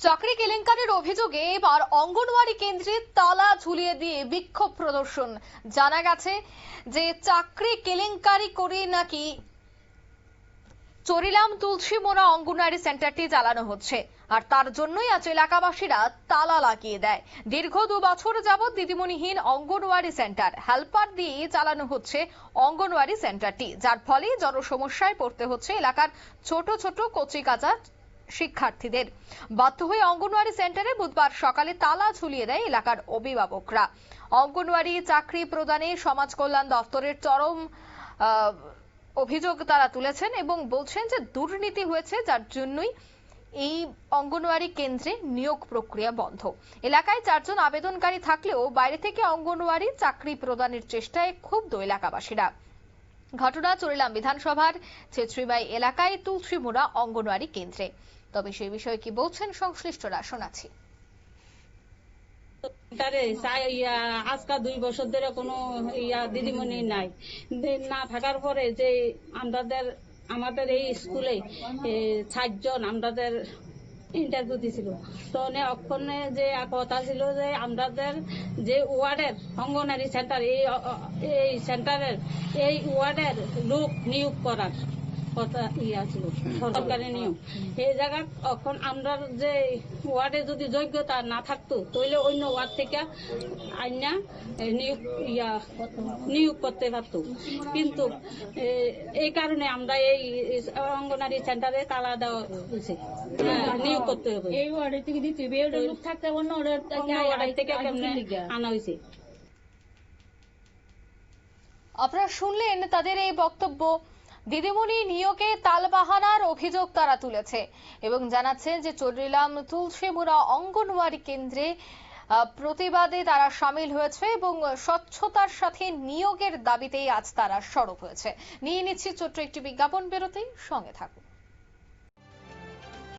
চাকরি কেলেঙ্কারির অভিযোগে এবার অঙ্গনওয়াড়ি কেন্দ্রে তালা ঝুলিয়ে দিয়ে বিক্ষোভ প্রদর্শন। জানা গেছে যে চাকরি কেলেঙ্কারি করে নাকি চরিলাম তুলসীমোড়া অঙ্গনওয়াড়ি সেন্টারটি চালানো হচ্ছে, আর তার জন্যই আজ এলাকাবাসীরা তালা লাগিয়ে দেয়। দীর্ঘ 2 বছর যাবৎ দিদিমণিহীন অঙ্গনওয়াড়ি সেন্টার হেল্পার দিয়ে চালানো হচ্ছে অঙ্গনওয়াড়ি সেন্টারটি, যার ফলে জনসমস্যায় পড়তে হচ্ছে এলাকার ছোট ছোট কচিকাঁচা শিক্ষার্থীদের। বাধ্য হয়ে অঙ্গনওয়াড়ি সেন্টারে বুধবার সকালে তালা ঝুলিয়ে দেয় এলাকার অভিভাবকরা। অঙ্গনওয়াড়ি চাকরি প্রদানে সমাজ কল্যাণ দপ্তরের চরম অভিযোগ তারা তুলেছেন এবং বলছেন যে দুর্নীতি হয়েছে, যার জন্যই এই অঙ্গনওয়াড়ি কেন্দ্রে নিয়োগ প্রক্রিয়া বন্ধ। এলাকায় 4 জন আবেদনকারী থাকলেও বাইরে থেকে অঙ্গনওয়াড়ি চাকরি প্রদানের চেষ্টায় ক্ষুব্ধ এলাকাবাসীরা। ঘটনা চরিলাম বিধানসভার ছেত্রীবাই এলাকায় তুলসীমোড়া অঙ্গনওয়াড়ি কেন্দ্রে। তবে সেই বিষয়ে কি বলছেন সংশ্লিষ্টরা শোনাচ্ছি। আজকা 2 বছর ধরে কোনো দিদিমণি নাই, না থাকার পরে যে আমাদের এই স্কুলে 60 জন আমাদের ইন্টারভিউ দিছিল, তো ওখানে যে কথা ছিল যে আমাদের যে ওয়ার্ডের অঙ্গনওয়াড়ি সেন্টার এই সেন্টারের এই ওয়ার্ডের লোক নিয়োগ করার কথা ছিল, সরকারি নিয়োগ। এই জায়গা এখন আমরা যে ওয়ার্ডে যদি যোগ্যতা না থাকতো তাহলে অন্য ওয়ার্ড থেকে আইনা নিয়োগ করতে পারতো, কিন্তু এই কারণে আমরা এই অঙ্গনওয়াড়ি সেন্টারে তালা দেওয়া হয়েছে। নিয়োগ করতে হবে, এই ওয়ার্ডে থেকে দিতে হবে, লোক থাকতে অন্য ওয়ার্ড থেকে আনা হয়েছে। আপনারা শুনলেন তাদের এই বক্তব্য। দিদিমণি নিয়োগে তালবাহানার অভিযোগ তারা তুলেছে এবং জানাচ্ছেন যে চরিলাম তুলসীমোড়া অঙ্গনওয়াড়ি কেন্দ্রে প্রতিবাদে তারা সামিল হয়েছে এবং স্বচ্ছতার সাথে নিয়োগের দাবিতেই আজ তারা সরব হয়েছে। নিয়ে নিচ্ছি ছোট্ট একটি বিজ্ঞাপন বিরতি, সঙ্গে থাকুন।